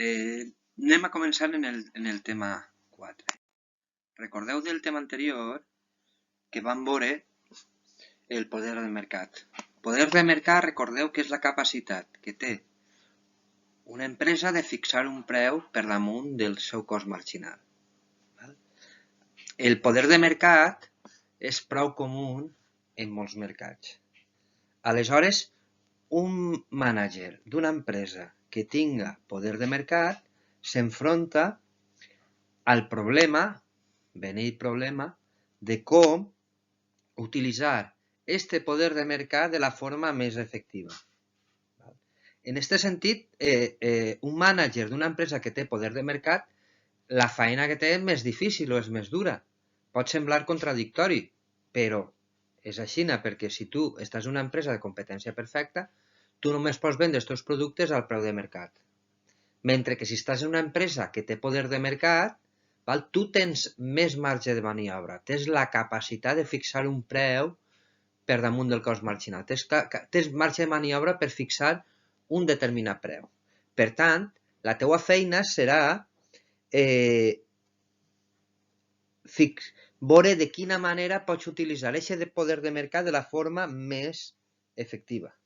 Anem a començar en el tema 4. Recordeu del tema anterior que vam veure el poder de mercat. Poder de mercat, recordeu que és la capacitat que té una empresa de fixar un preu per damunt del seu cost marginal. El poder de mercat és prou comú en molts mercats. Aleshores, un mànager d'una empresa que tinga poder de mercat s'enfronta al problema, beneit problema, de com utilitzar este poder de mercat de la forma més efectiva. En aquest sentit, un mànager d'una empresa que té poder de mercat, la feina que té és més difícil o és més dura. Pot semblar contradictori, però és així, perquè si tu estàs en una empresa de competència perfecta, tu només pots vendre els teus productes al preu de mercat. Mentre que si estàs en una empresa que té poder de mercat, tu tens més marge de maniobra, tens la capacitat de fixar un preu per damunt del cost marginal, tens marge de maniobra per fixar un determinat preu. Per tant, la teua feina serà veure de quina manera pots utilitzar aquest poder de mercat de la forma més efectiva.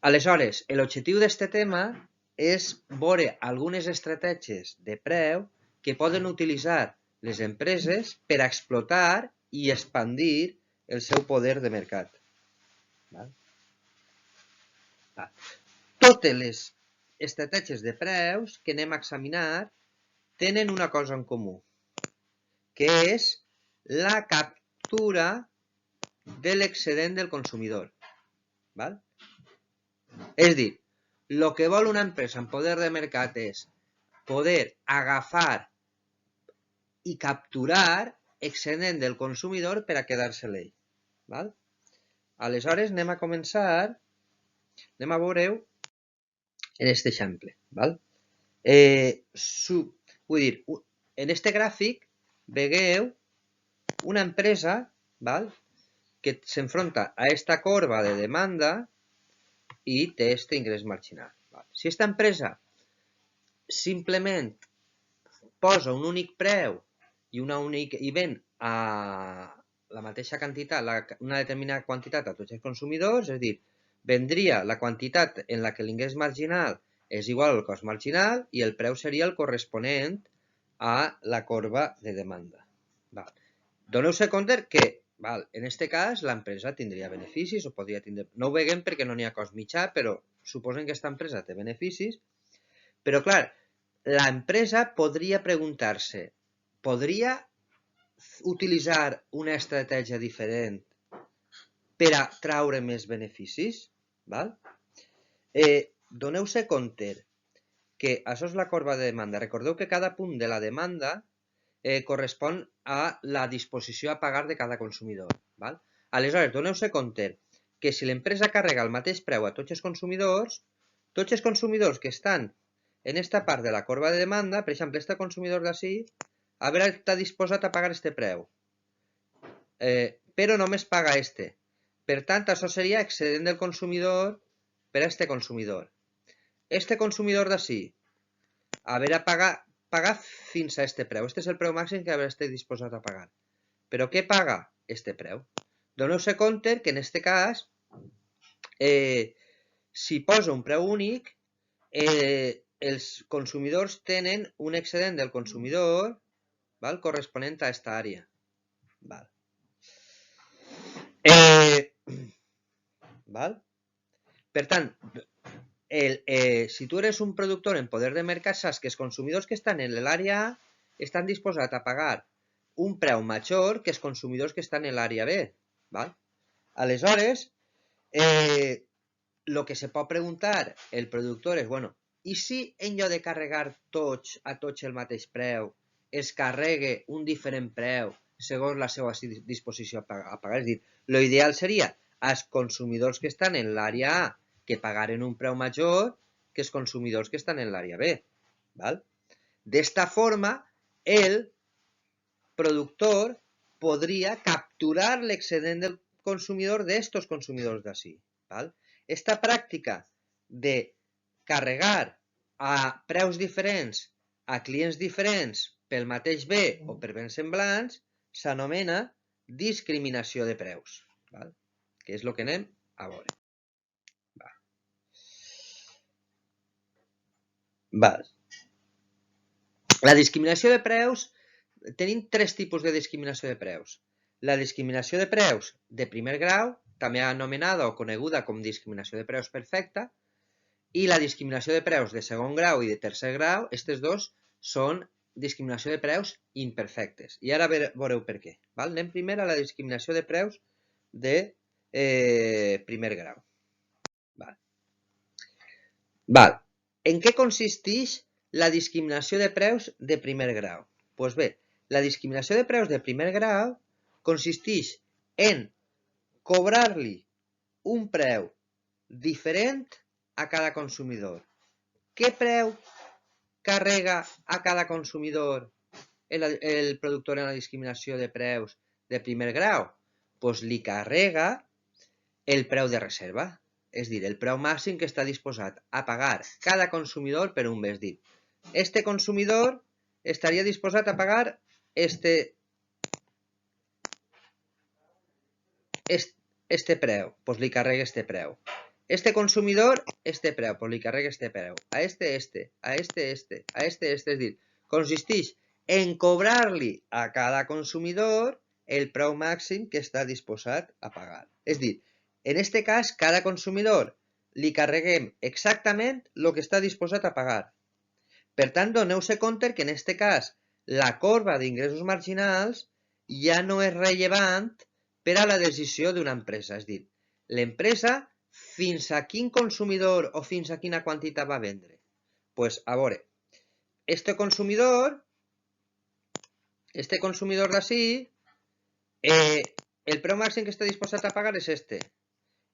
Aleshores, l'objectiu d'aquest tema és veure algunes estratègies de preu que poden utilitzar les empreses per explotar i expandir el seu poder de mercat. Totes les estratègies de preus que anem a examinar tenen una cosa en comú, que és la captura de l'excedent del consumidor. És a dir, el que vol una empresa en poder de mercat és poder agafar i capturar excedent del consumidor per a quedar-se l'ell. Aleshores, anem a començar, anem a veure-ho en aquest exemple. Vull dir, en aquest gràfic veieu una empresa que s'enfronta a aquesta corba de demanda i té aquest ingrés marginal. Si aquesta empresa simplement posa un únic preu i ven a la mateixa quantitat, una determinada quantitat a tots els consumidors, és a dir, vendria la quantitat en la que l'ingrés marginal és igual al cost marginal i el preu seria el corresponent a la corba de demanda. Doneu-se compte que, en aquest cas, l'empresa tindria beneficis o podria tindre... No ho veiem perquè no n'hi ha cost mitjà, però suposen que aquesta empresa té beneficis. Però, clar, l'empresa podria preguntar-se, podria utilitzar una estratègia diferent per a traure més beneficis? Doneu-se compte que això és la corba de demanda. Recordeu que cada punt de la demanda correspon a la disposició a pagar de cada consumidor. Aleshores, doneu-se compte que si l'empresa carrega el mateix preu a tots els consumidors que estan en aquesta part de la corba de demanda, per exemple, aquest consumidor d'ací, a veure, està disposat a pagar aquest preu, però només paga este. Per tant, això seria excedent del consumidor per a aquest consumidor. Este consumidor d'ací, a veure, paga fins a este preu. Este és el preu màxim que estar disposat a pagar. Però què paga este preu? Doneu-se compte que en aquest cas, si posa un preu únic, els consumidors tenen un excedent del consumidor corresponent a aquesta àrea. Per tant, si tu eres un productor en poder de mercat, saps que els consumidors que estan en l'àrea A estan disposats a pagar un preu major que els consumidors que estan en l'àrea B. Aleshores, el que se pot preguntar el productor és, i si en lloc de carregar a tots el mateix preu, es carregue un diferent preu segons la seva disposició a pagar? És a dir, l'ideal seria els consumidors que estan en l'àrea A que pagaren un preu major que els consumidors que estan en l'àrea B. D'esta forma, el productor podria capturar l'excedent del consumidor d'estos consumidors d'ací. Esta pràctica de carregar a preus diferents a clients diferents pel mateix bé o per béns semblants s'anomena discriminació de preus, val? Que és el que anem a veure. Val. La discriminació de preus, tenim tres tipus de discriminació de preus. La discriminació de preus de primer grau, també anomenada o coneguda com discriminació de preus perfecta, i la discriminació de preus de segon grau i de tercer grau, aquests dos són discriminació de preus imperfectes. I ara veureu per què. Val? Anem primer a la discriminació de preus de primer grau. Val. Val. En què consisteix la discriminació de preus de primer grau? Doncs bé, la discriminació de preus de primer grau consisteix en cobrar-li un preu diferent a cada consumidor. Què preu carrega a cada consumidor el productor en la discriminació de preus de primer grau? Doncs li carrega el preu de reserva, és a dir, el preu màxim que està disposat a pagar cada consumidor per un bé. És a dir, este consumidor estaria disposat a pagar este preu, doncs li carrega este preu. Este consumidor, este preu, doncs li carrega este preu. A este, a este. És a dir, consisteix en cobrar-li a cada consumidor el preu màxim que està disposat a pagar. És a dir, en este cas, cada consumidor li carreguem exactament el que està disposat a pagar. Per tant, doneu-se compte que en este cas la corba d'ingressos marginals ja no és rellevant per a la decisió d'una empresa. És a dir, l'empresa fins a quin consumidor o fins a quina quantitat va vendre? Doncs, a veure, este consumidor d'ací, el preu màxim que està disposat a pagar és este.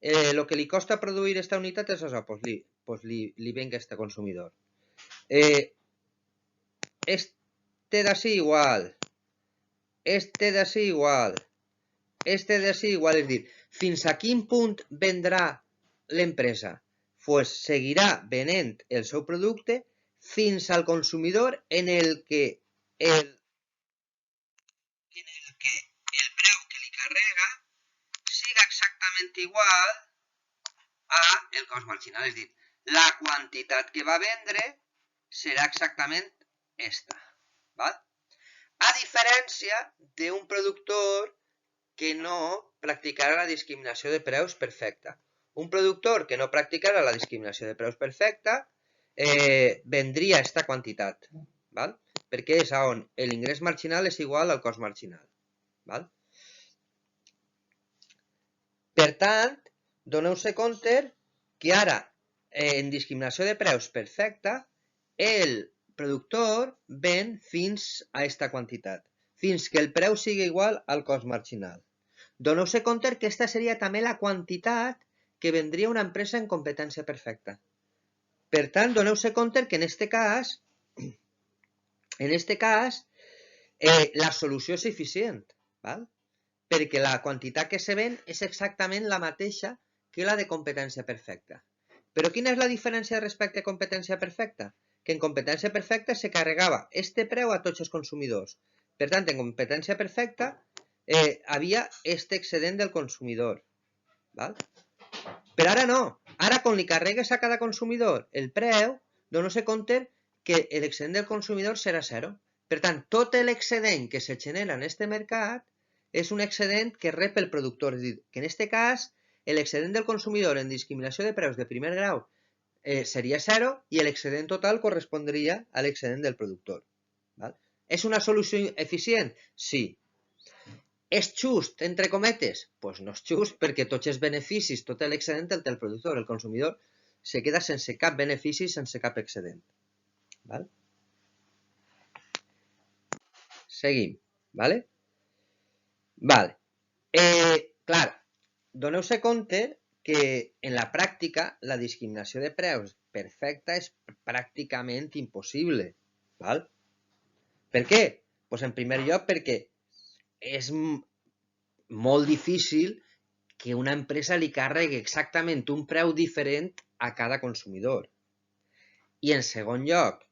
El que li costa produir aquesta unitat és això, doncs li venc a este consumidor. Este d'ací igual, este d'ací igual, este d'ací igual, és a dir, fins a quin punt vendrà l'empresa? Doncs seguirà venent el seu producte fins al consumidor en el que el preu que li carrega siga exactament igual a el cost marginal. És a dir, la quantitat que va vendre serà exactament esta. Val? A diferència d'un productor que no practicarà la discriminació de preus perfecta. Un productor que no practicarà la discriminació de preus perfecta vendria aquesta quantitat, val? Perquè és on l'ingrés marginal és igual al cost marginal. Val? Per tant, doneu-se compte que ara, en discriminació de preus perfecta, el productor ven fins a aquesta quantitat, fins que el preu sigui igual al cost marginal. Doneu-se compte que aquesta seria també la quantitat que vendria una empresa en competència perfecta. Per tant, doneu-se compte que en este cas, la solució és eficient, val? Perquè la quantitat que se ven és exactament la mateixa que la de competència perfecta. Però quina és la diferència respecte a competència perfecta? Que en competència perfecta se carregava este preu a tots els consumidors. Per tant, en competència perfecta havia este excedent del consumidor. Val? Però ara no. Ara, quan li carregues a cada consumidor el preu, doneu-se compte que l'excedent del consumidor serà zero. Per tant, tot l'excedent que se genera en aquest mercat és un excedent que rep el productor. És a dir, que en aquest cas, l'excedent del consumidor en discriminació de preus de primer grau seria zero i l'excedent total correspondria a l'excedent del productor. Val? És una solució eficient? Sí. És just, entre cometes? Doncs no és just, perquè tots els beneficis, tot l'excedent el té el productor. El consumidor se queda sense cap benefici, sense cap excedent. Val? Seguim. Vale? Vale. Clar, doneu-se compte que en la pràctica la discriminació de preus perfecta és pràcticament impossible. Val? Per què? Doncs en primer lloc perquè és molt difícil que una empresa li carregui exactament un preu diferent a cada consumidor. I en segon lloc,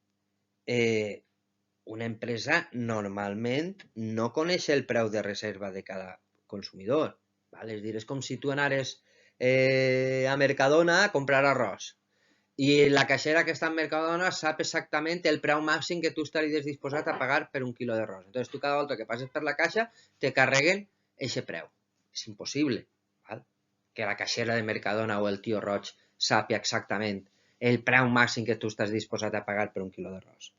una empresa normalment no coneix el preu de reserva de cada consumidor. És dir, és com si tu anares a Mercadona a comprar arròs i la caixera que està en Mercadona sap exactament el preu màxim que tu estaries disposat a pagar per un quilo d'arròs. Entonces, tu cada volta que passes per la caixa te carreguen aquest preu. És impossible que la caixera de Mercadona o el tio roig sàpia exactament el preu màxim que tu estàs disposat a pagar per un quilo d'arròs.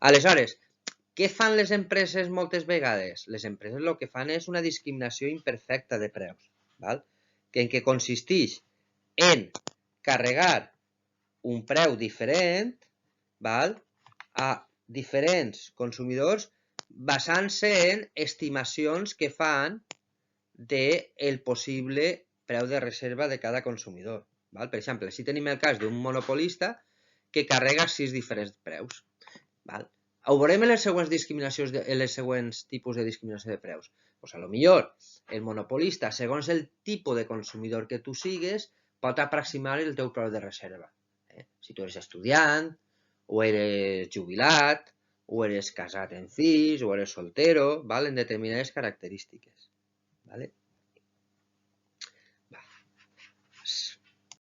Aleshores, què fan les empreses moltes vegades? Les empreses el que fan és una discriminació imperfecta de preus, en què consisteix en carregar un preu diferent a diferents consumidors basant-se en estimacions que fan del possible preu de reserva de cada consumidor. Per exemple, si tenim el cas d'un monopolista que carrega 6 diferents preus. Ho veurem en les següents tipus de discriminació de preus. Doncs a lo millor el monopolista, segons el tipus de consumidor que tu sigues, pot aproximar el teu preu de reserva. Si tu eres estudiant, o eres jubilat, o eres casat en fills, o eres soltero, en determinades característiques.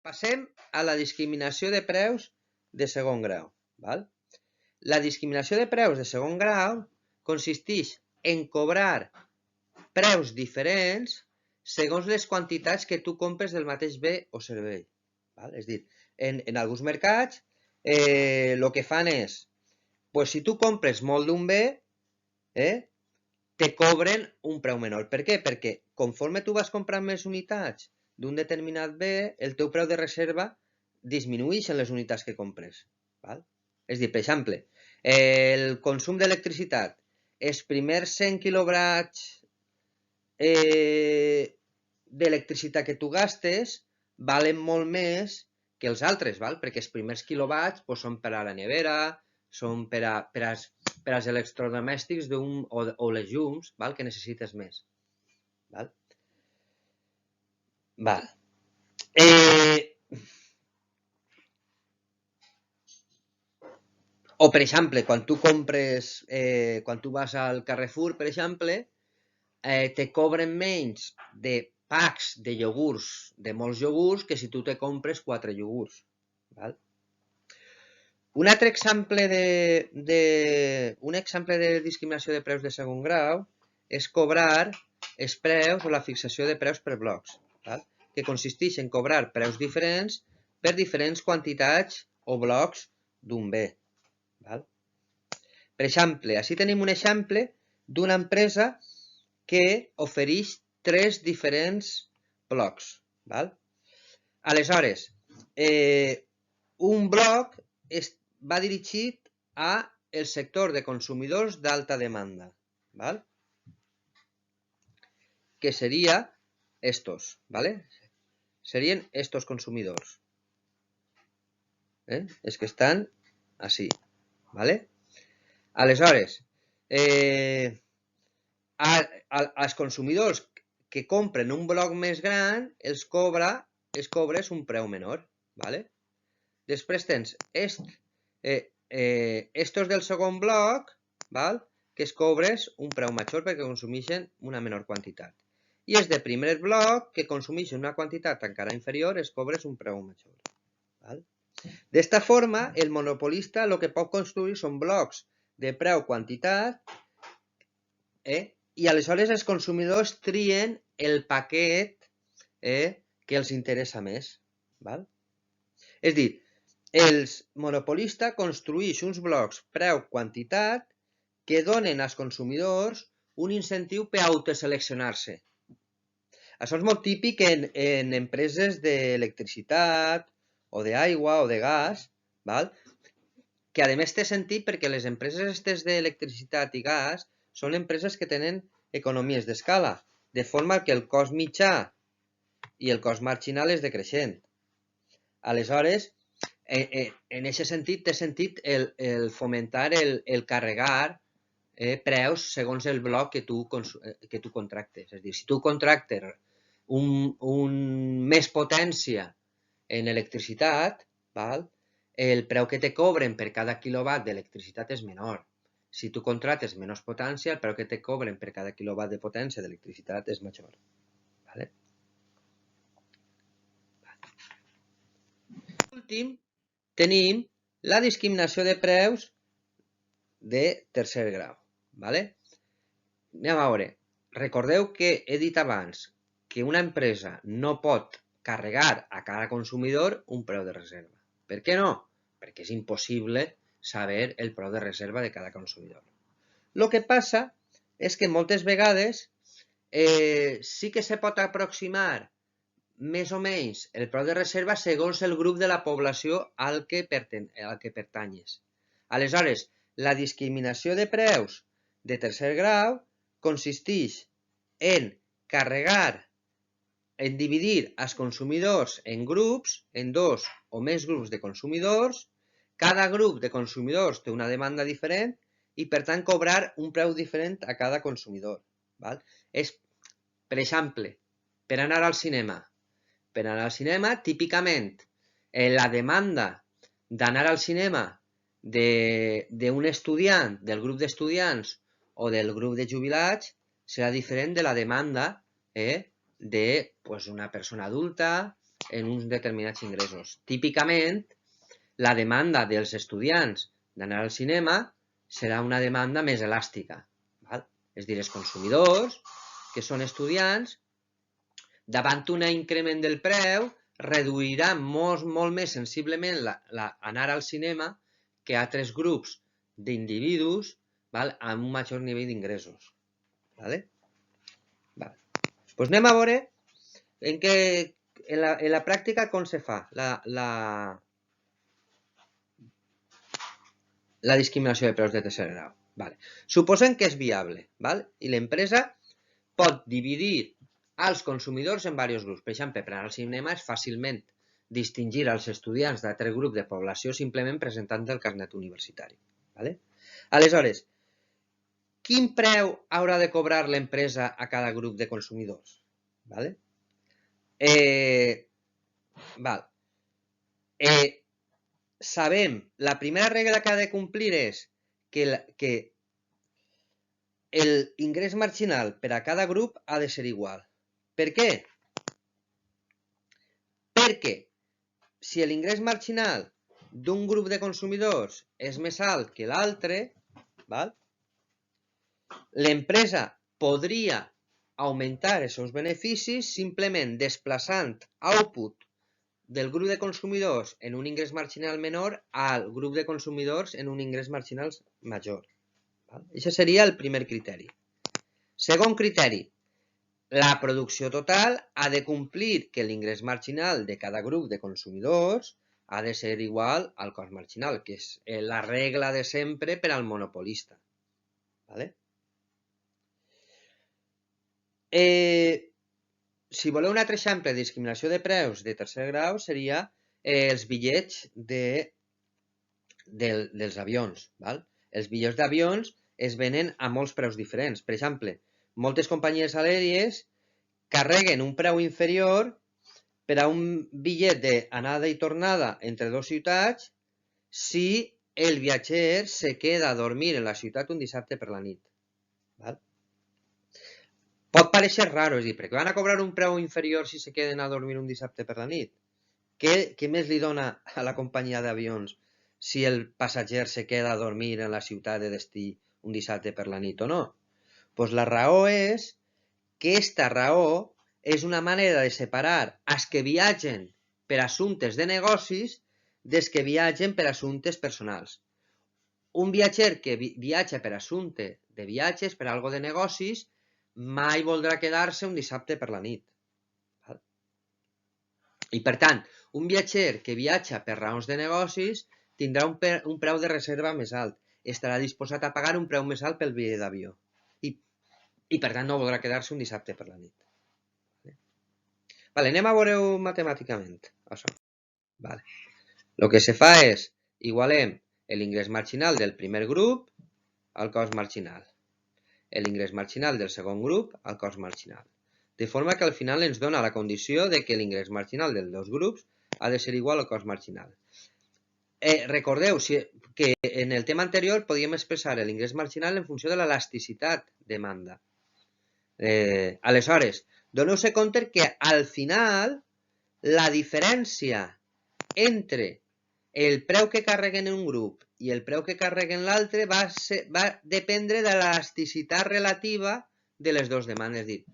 Passem a la discriminació de preus de segon grau. La discriminació de preus de segon grau consisteix en cobrar preus diferents segons les quantitats que tu compres del mateix bé o servei. És dir, en alguns mercats el que fan és, si tu compres molt d'un bé, te cobren un preu menor. Per què? Perquè conforme tu vas comprant més unitats d'un determinat bé, el teu preu de reserva disminueix en les unitats que compres. És dir, per exemple, el consum d'electricitat, els primers 100 quilowatt d'electricitat que tu gastes valen molt més que els altres, perquè els primers quilowatts són per a la nevera, són per als electrodomèstics o les llums que necessites més. O, per exemple, quan tu vas al Carrefour, per exemple, te cobren menys de packs de iogurts, de molts iogurts, que si tu te compres 4 iogurts. Un altre exemple de discriminació de preus de segon grau és cobrar els preus o la fixació de preus per blocs, que consisteix en cobrar preus diferents per diferents quantitats o blocs d'un bé. Per exemple, així tenim un exemple d'una empresa que ofereix 3 diferents blocs. Aleshores, un bloc va dirigit al sector de consumidors d'alta demanda, que seria estos, serien estos consumidors, els que estan així. Aleshores, als consumidors que compren un bloc més gran els cobres un preu menor. Després tens estos del segon bloc que es cobres un preu major perquè consumeixen una menor quantitat. I els de primer bloc que consumeixen una quantitat encara inferior es cobres un preu major. D'esta forma, el monopolista el que pot construir són blocs de preu-quantitat i aleshores els consumidors trien el paquet que els interessa més. És dir, el monopolista construeix uns blocs preu-quantitat que donen als consumidors un incentiu per autoseleccionar-se. Això és molt típic en empreses d'electricitat o d'aigua o de gas, que a més té sentit perquè les empreses d'electricitat i gas són empreses que tenen economies d'escala, de forma que el cost mitjà i el cost marginal és decreixent. Aleshores, en aquest sentit, té sentit el fomentar el carregar preus segons el bloc que tu contractes. És a dir, si tu contractes més potència en electricitat, el preu que te cobren per cada quilowatt d'electricitat és menor. Si tu contrates menys potència, el preu que te cobren per cada quilowatt de potència d'electricitat és major. Vale? Per últim, tenim la discriminació de preus de tercer grau. Vale? Anem a veure. Recordeu que he dit abans que una empresa no pot carregar a cada consumidor un preu de reserva. Per què no? Perquè és impossible saber el preu de reserva de cada consumidor. El que passa és que moltes vegades sí que se pot aproximar més o menys el preu de reserva segons el grup de la població al que pertanyes. Aleshores, la discriminació de preus de tercer grau consisteix en carregar, en dividir els consumidors en grups, en dos o més grups de consumidors. Cada grup de consumidors té una demanda diferent i, per tant, cobrar un preu diferent a cada consumidor. Val? És, per exemple, per anar al cinema. Per anar al cinema, típicament, la demanda d'anar al cinema d'un estudiant, del grup d'estudiants o del grup de jubilats, serà diferent de la demanda d'una persona adulta en uns determinats ingressos. Típicament, la demanda dels estudiants d'anar al cinema serà una demanda més elàstica. Val? És a dir, els consumidors, que són estudiants, davant un increment del preu, reduiran molt més sensiblement anar al cinema que altres grups d'individus amb un major nivell d'ingressos. Vale? Pues anem a veure en la pràctica com se fa la discriminació de preus de tercer grau. Vale. Suposem que és viable, i l'empresa pot dividir els consumidors en diversos grups. Per exemple, per anar al cinema és fàcilment distingir els estudiants d'altre grup de població simplement presentant el carnet universitari. Aleshores, quin preu haurà de cobrar l'empresa a cada grup de consumidors? Sabem, la primera regla que ha de complir és que l'ingrés marginal per a cada grup ha de ser igual. Per què? Perquè si l'ingrés marginal d'un grup de consumidors és més alt que l'altre, l'empresa podria augmentar els seus beneficis simplement desplaçant output del grup de consumidors en un ingrés marginal menor al grup de consumidors en un ingrés marginal major. Això seria el primer criteri. Segon criteri, la producció total ha de complir que l'ingrés marginal de cada grup de consumidors ha de ser igual al cost marginal, que és la regla de sempre per al monopolista. Si voleu un altre exemple de discriminació de preus de tercer grau seria els bitllets dels avions. Els bitllets d'avions es venen a molts preus diferents. Per exemple, moltes companyies aèries carreguen un preu inferior per a un bitllet d'anada i tornada entre dues ciutats si el viatger se queda a dormir en la ciutat un dissabte per la nit. Pot pareixer raro, és a dir, perquè van a cobrar un preu inferior si se queden a dormir un dissabte per la nit? Què més li dona a la companyia d'avions si el passatger se queda a dormir en la ciutat de destí un dissabte per la nit o no? Doncs la raó és que aquesta raó és una manera de separar els que viatgen per assumptes de negocis dels que viatgen per assumptes personals. Un viatger que viatja per assumpte de viatges, per algo de negocis, mai voldrà quedar-se un dissabte per la nit. I per tant, un viatger que viatja per raons de negocis tindrà un preu de reserva més alt. Estarà disposat a pagar un preu més alt pel bitllet d'avió. I per tant no voldrà quedar-se un dissabte per la nit. Anem a veure-ho matemàticament. El que se fa és igualem l'ingrés marginal del primer grup al cost marginal. L'ingrés marginal del segon grup al cost marginal. De forma que al final ens dona la condició de que l'ingrés marginal dels dos grups ha de ser igual al cost marginal. recordeu que en el tema anterior podíem expressar l'ingrés marginal en funció de l'elasticitat demanda. Aleshores, doneu-se compte que al final la diferència entre el preu que carreguen en un grup i el preu que carreguen l'altre va dependre de l'elasticitat relativa de les dues demandes. És dir,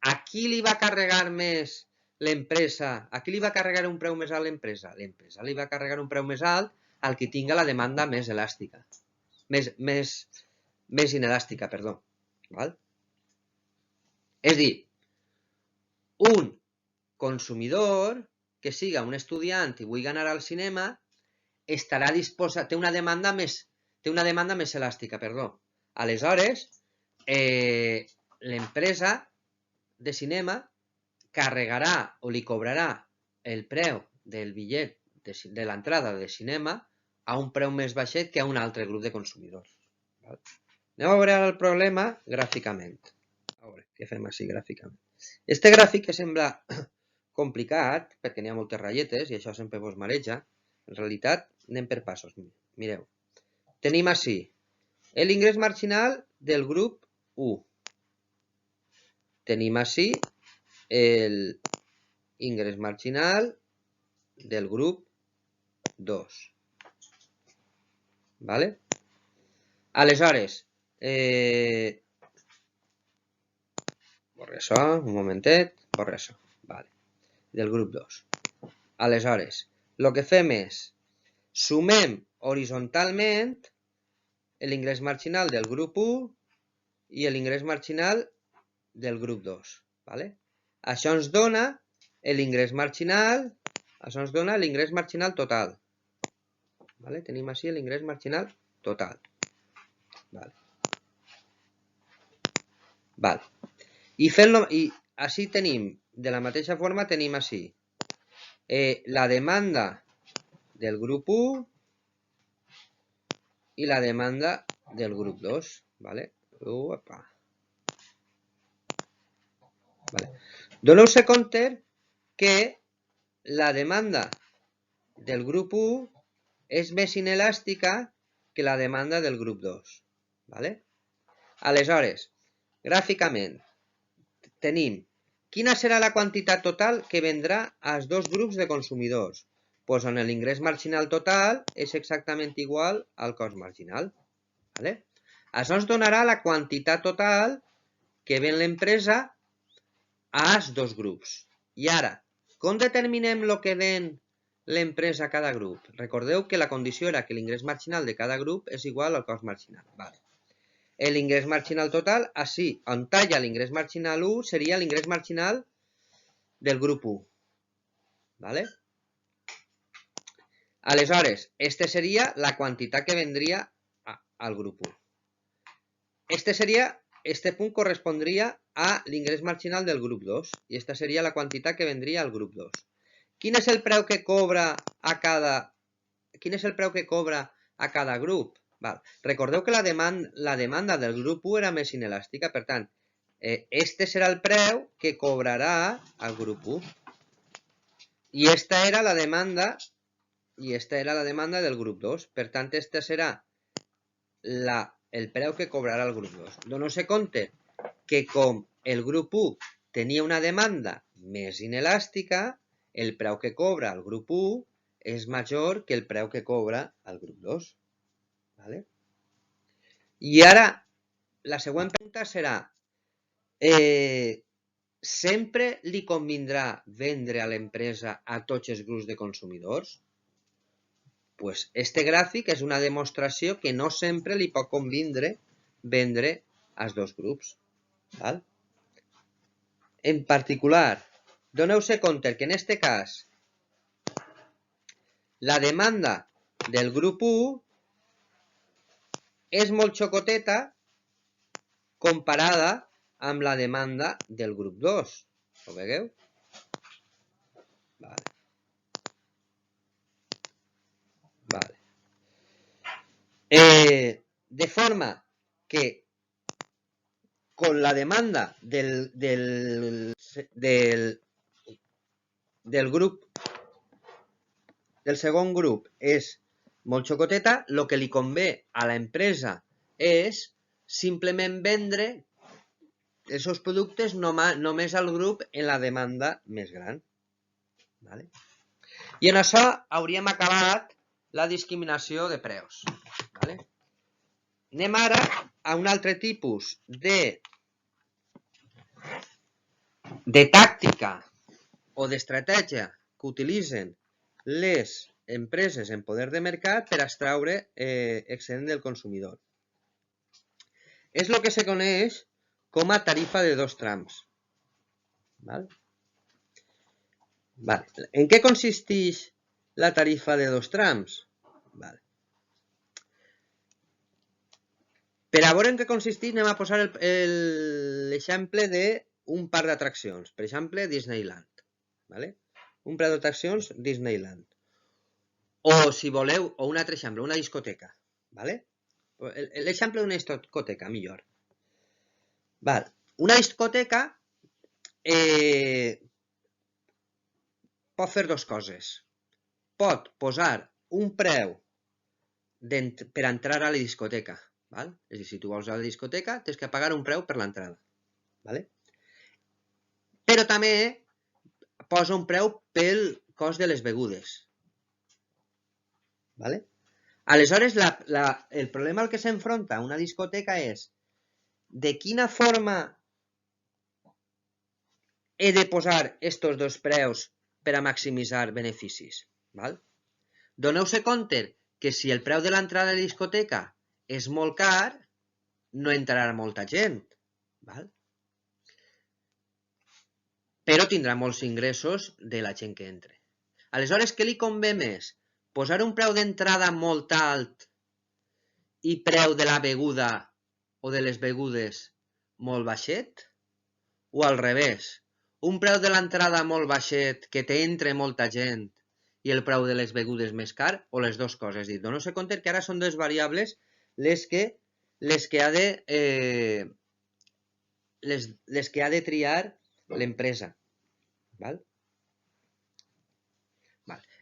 a qui li va carregar més l'empresa? A qui li va carregar un preu més alt l'empresa? L'empresa li va carregar un preu més alt al que tinga la demanda més elàstica. Més inelàstica, perdó. Val? És dir, un consumidor que siga un estudiant i vulgui anar al cinema estarà disposat, té una demanda més elàstica, perdó. Aleshores, l'empresa de cinema carregarà o li cobrarà el preu del bitllet de l'entrada de cinema a un preu més baixet que a un altre grup de consumidors. Anem a veure el problema gràficament. A veure què fem així gràficament. Este gràfic que sembla complicat, perquè n'hi ha moltes ratlletes i això sempre vos mareja, en realitat anem per passos. Mireu, tenim així l'ingrés marginal del grup 1. Tenim així l'ingrés marginal del grup 2. ¿Vale? Aleshores, borra això, un momentet, borra això, vale, del grup 2. Aleshores, el que fem és, sumem horitzontalment l'ingrés marginal del grup 1 i l'ingrés marginal del grup 2. ¿Vale? Això ens dona l'ingrés marginal, total. ¿Vale? Tenim així l'ingrés marginal total. Vale. Vale. I així tenim, de la mateixa forma tenim així la demanda del grup 1 i la demanda del grup 2. ¿Vale? Vale. Doneu-se compte que la demanda del grup 1 és més inelàstica que la demanda del grup 2. ¿Vale? Aleshores, gràficament, tenim quina serà la quantitat total que vendrà als dos grups de consumidors. Doncs on l'ingrés marginal total és exactament igual al cost marginal. ¿Vale? Això ens donarà la quantitat total que ven l'empresa als dos grups. I ara, com determinem el que ven l'empresa a cada grup? Recordeu que la condició era que l'ingrés marginal de cada grup és igual al cost marginal. Vale. L'ingrés marginal total, així, on talla l'ingrés marginal 1, seria l'ingrés marginal del grup 1. ¿Vale? Aleshores, este seria la quantitat que vendria al grup 1. Este punt correspondria a l'ingrés marginal del grup 2 i esta seria la quantitat que vendria al grup 2. Quin és el preu que cobra a cada grup? Val. Recordeu que la demanda del grup 1 era més inelàstica, per tant, este serà el preu que cobrarà al grup 1. I esta era la demanda del grup 2. Per tant, este serà el preu que cobrarà el grup 2. Doneu-se compte que com el grup 1 tenia una demanda més inelàstica, el preu que cobra el grup 1 és major que el preu que cobra el grup 2. ¿Vale? I ara, la següent pregunta serà, sempre li convindrà vendre a l'empresa a tots els grups de consumidors? Pues este gràfic és una demostració que no sempre li pot convindre vendre als dos grups. ¿Val? En particular, doneu-se compte que en este cas la demanda del grup 1 és molt xocoteta comparada amb la demanda del grup 2. Ho veieu? Vale. Vale. De forma que con la demanda del grup, del segon grup és molt xocoteta, el que li convé a l'empresa és simplement vendre els seus productes només al grup en la demanda més gran. Vale? I en això hauríem acabat la discriminació de preus. Vale? Anem ara a un altre tipus de tàctica o d'estratègia que utilitzen les empreses en poder de mercat per extraure excedent del consumidor. És el que se coneix com a tarifa de dos trams. Val? En què consisteix la tarifa de dos trams? Val. Per a veure en què consisteix, anem a posar l'exemple d'un parc d'atraccions. Per exemple, Disneyland. Vale? Un parc d'atraccions, Disneyland. O, si voleu, o un altre exemple, una discoteca. Vale? L'exemple d'una discoteca, millor. Val. Una discoteca pot fer dues coses. Pot posar un preu per entrar a la discoteca. Val? És a dir, si tu vols a la discoteca, tens que pagar un preu per l'entrada. Vale? Però també posa un preu pel cost de les begudes. Vale? Aleshores, el problema al que s'enfronta una discoteca és de quina forma he de posar estos dos preus per a maximitzar beneficis. Val? Doneu-se compte que si el preu de l'entrada a la discoteca és molt car, no entrarà molta gent. Val? Però tindrà molts ingressos de la gent que entre. Aleshores, què li convé més? Posar un preu d'entrada molt alt i preu de la beguda o de les begudes molt baixet? O al revés, un preu de l'entrada molt baixet que t'entre molta gent i el preu de les begudes més car, o les dues coses? És a dir, doneu-se compte que ara són dues variables les que ha de triar l'empresa. Val?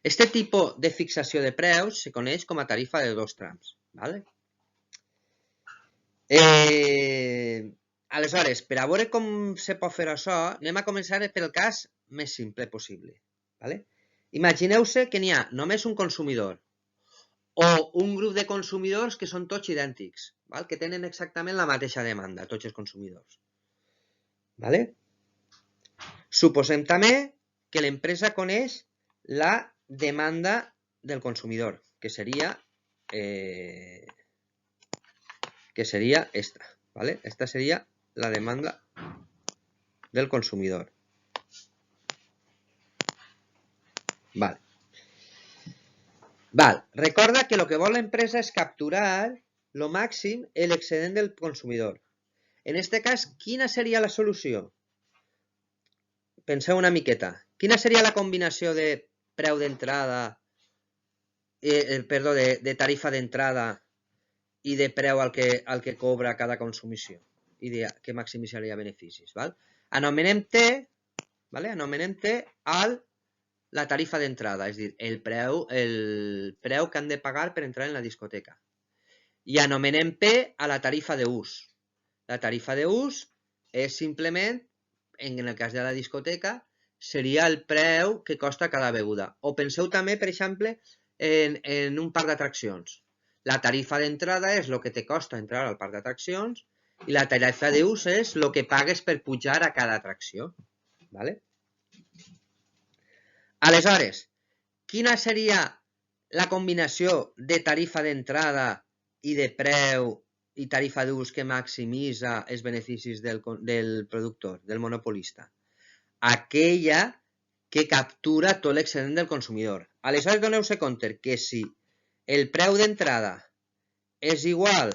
Este tipus de fixació de preus se coneix com a tarifa de dos trams. Vale? Aleshores, per a veure com se pot fer això, anem a començar per el cas més simple possible. Vale? Imagineu-se que n'hi ha només un consumidor o un grup de consumidors que són tots idèntics, val? Que tenen exactament la mateixa demanda, tots els consumidors. Vale? Suposem també que l'empresa coneix la demanda del consumidor, que seria esta. ¿Vale? Esta seria la demanda del consumidor. Vale. Recorda que el que vol l'empresa és capturar lo màxim l'excedent del consumidor. En aquest cas, quina seria la solució? Penseu una miqueta. Quina seria la combinació de preu d'entrada, de tarifa d'entrada i de preu al que cobra cada consumició i que maximitzaria beneficis? Anomenem T la tarifa d'entrada, és a dir, el preu que han de pagar per entrar en la discoteca. I anomenem P a la tarifa d'ús. La tarifa d'ús és simplement, en el cas de la discoteca, seria el preu que costa cada beguda. O penseu també, per exemple, en un parc d'atraccions. La tarifa d'entrada és el que te costa entrar al parc d'atraccions i la tarifa d'ús és el que pagues per pujar a cada atracció. Vale? Aleshores, quina seria la combinació de tarifa d'entrada i de preu i tarifa d'ús que maximitza els beneficis del productor, del monopolista? Aquella que captura tot l'excedent del consumidor. Aleshores, doneu-se compte que si el preu d'entrada és igual,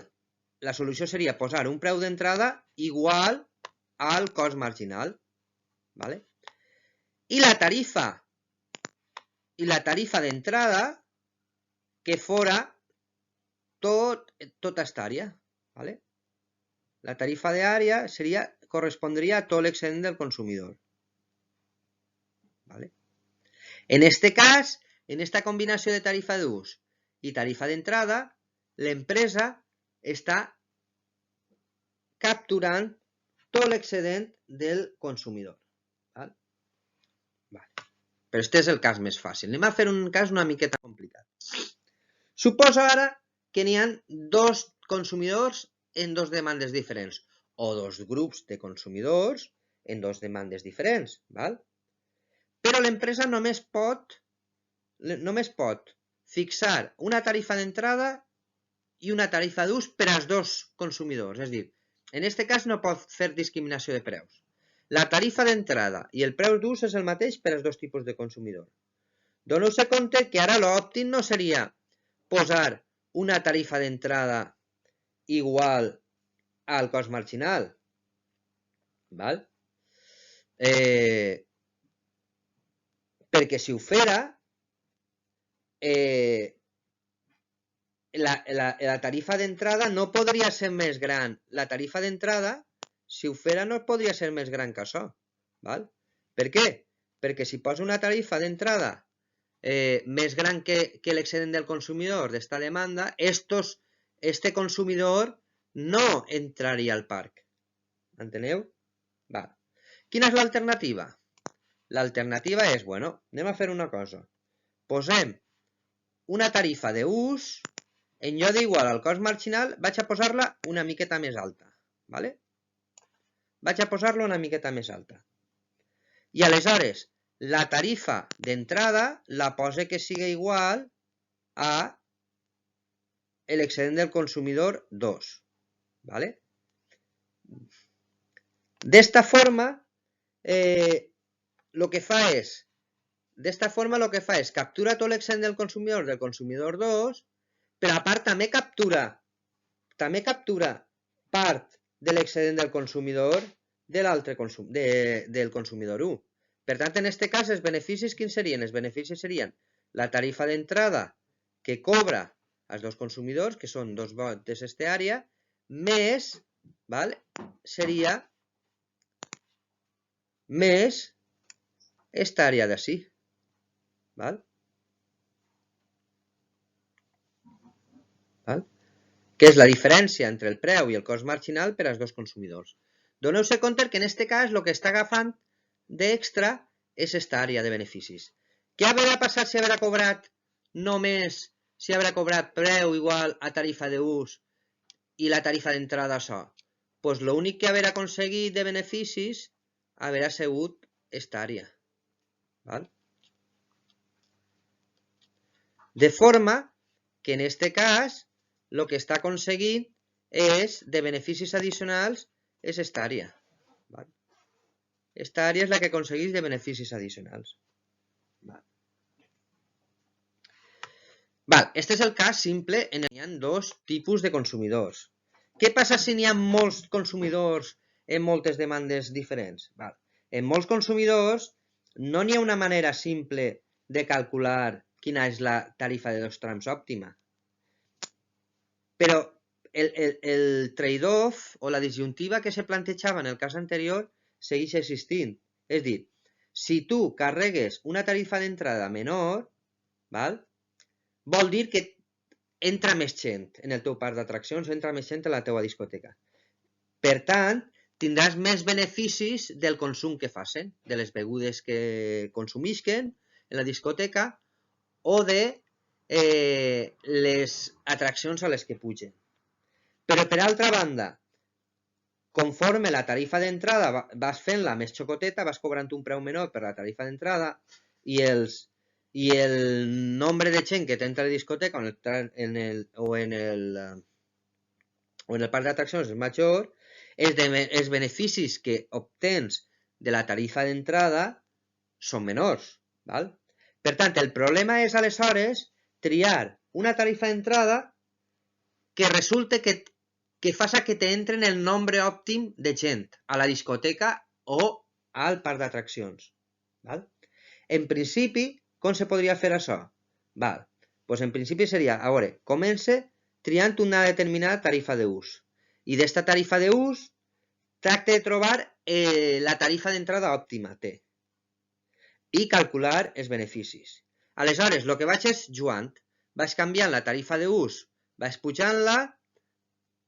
la solució seria posar un preu d'entrada igual al cost marginal. Vale? I la tarifa d'entrada que fora tota esta àrea. Vale? La tarifa d'àrea correspondria a tot l'excedent del consumidor. ¿Vale? En este cas, en esta combinació de tarifa d'ús i tarifa d'entrada, l'empresa està capturant tot l'excedent del consumidor. Val? Però aquest és el cas més fàcil. Anem a fer un cas una miqueta complicat. Suposa ara que n'hi ha dos consumidors en dos demandes diferents o dos grups de consumidors en dos demandes diferents. Val? Però l'empresa només pot fixar una tarifa d'entrada i una tarifa d'ús per als dos consumidors. És a dir, en aquest cas no pot fer discriminació de preus. La tarifa d'entrada i el preu d'ús és el mateix per als dos tipus de consumidor. Doneu-se compte que ara l'òptim no seria posar una tarifa d'entrada igual al cost marginal. Val? Perquè si ho fera, la tarifa d'entrada no podria ser més gran. La tarifa d'entrada, si ho fera, no podria ser més gran que això. Val? Per què? Perquè si posa una tarifa d'entrada més gran que l'excedent del consumidor d'esta demanda, este consumidor no entraria al parc. Enteneu? Val. Quina és l'alternativa? L'alternativa és, bueno, anem a fer una cosa. Posem una tarifa d'ús, en lloc d'igual al cost marginal, vaig a posar-la una miqueta més alta. Vale? Vaig a posar-la una miqueta més alta. I aleshores, la tarifa d'entrada la pose que sigui igual a l'excedent del consumidor 2. ¿Vale? D'esta forma, lo que fa és captura tot l'excedent del consumidor 2, però a part també captura part de l'excedent del consumidor del consumidor 1. Per tant, en aquest cas, els beneficis quins serien? Els beneficis serien la tarifa d'entrada que cobra els dos consumidors, que són dos vots d'aquesta àrea, més, val? Seria més esta àrea d'ací. Val? Val? Que és la diferència entre el preu i el cost marginal per als dos consumidors. Doneu-se compte que en aquest cas el que està agafant d'extra és aquesta àrea de beneficis. Què haurà passat si haurà cobrat només, si haurà cobrat preu igual a tarifa d'ús i la tarifa d'entrada això? Doncs l'únic que haurà aconseguit de beneficis haurà sigut aquesta àrea. Val? De forma que en aquest cas el que està aconseguint és de beneficis addicionals és aquesta àrea. Aquesta àrea és la que aconsegueix de beneficis addicionals. Este és el cas simple en què hi ha dos tipus de consumidors. Què passa si n'hi ha molts consumidors en moltes demandes diferents? En molts consumidors no n'hi ha una manera simple de calcular quina és la tarifa de dos trams òptima. Però el trade-off o la disjuntiva que se plantejava en el cas anterior segueix existint. És a dir, si tu carregues una tarifa d'entrada menor, vol dir que entra més gent en el teu parc d'atraccions, entra més gent a la teua discoteca. Per tant, tindràs més beneficis del consum que facin, de les begudes que consumisquen en la discoteca o de les atraccions a les que pugen. Però, per altra banda, conforme la tarifa d'entrada vas fent-la més xocoteta, vas cobrant un preu menor per la tarifa d'entrada i el nombre de gent que t'entra a la discoteca o en el parc d'atraccions és major, els beneficis que obtens de la tarifa d'entrada són menors. Per tant, el problema és aleshores triar una tarifa d'entrada que resulta que faça que t'entren el nombre òptim de gent a la discoteca o al parc d'atraccions. En principi, com se podria fer això? Doncs en principi seria, a veure, comença triant una determinada tarifa d'ús. I d'esta tarifa d'ús tracta de trobar la tarifa d'entrada òptima, T, i calcular els beneficis. Aleshores, el que vaig és jugant. vaig canviant la tarifa d'ús, vaig pujant-la,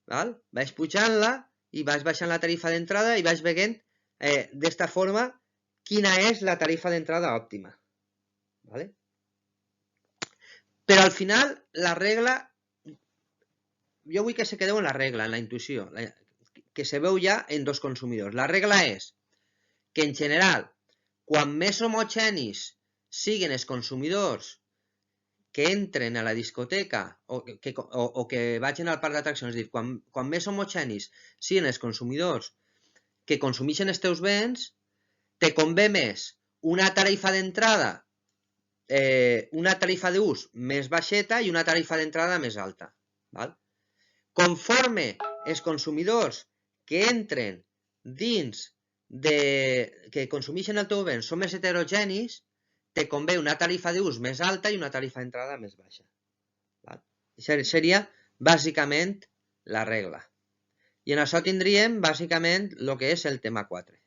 vaig pujant-la i vaig baixant la tarifa d'entrada i vaig veient d'esta forma quina és la tarifa d'entrada òptima. Però al final la regla, jo vull que se quedeu en la regla, en la intuïció, que se veu ja en dos consumidors. La regla és que en general, quan més homogenis siguin els consumidors que entren a la discoteca o que vagin al parc d'atraccions, és a dir, quan més homogenis siguin els consumidors que consumeixen els teus béns, te convé més una tarifa d'entrada, una tarifa d'ús més baixeta i una tarifa d'entrada més alta. Conforme els consumidors que entren dins que consumeixen el teu bé són més heterogenis, te convé una tarifa d'ús més alta i una tarifa d'entrada més baixa. Això seria bàsicament la regla. I en això tindríem bàsicament el que és el tema 4.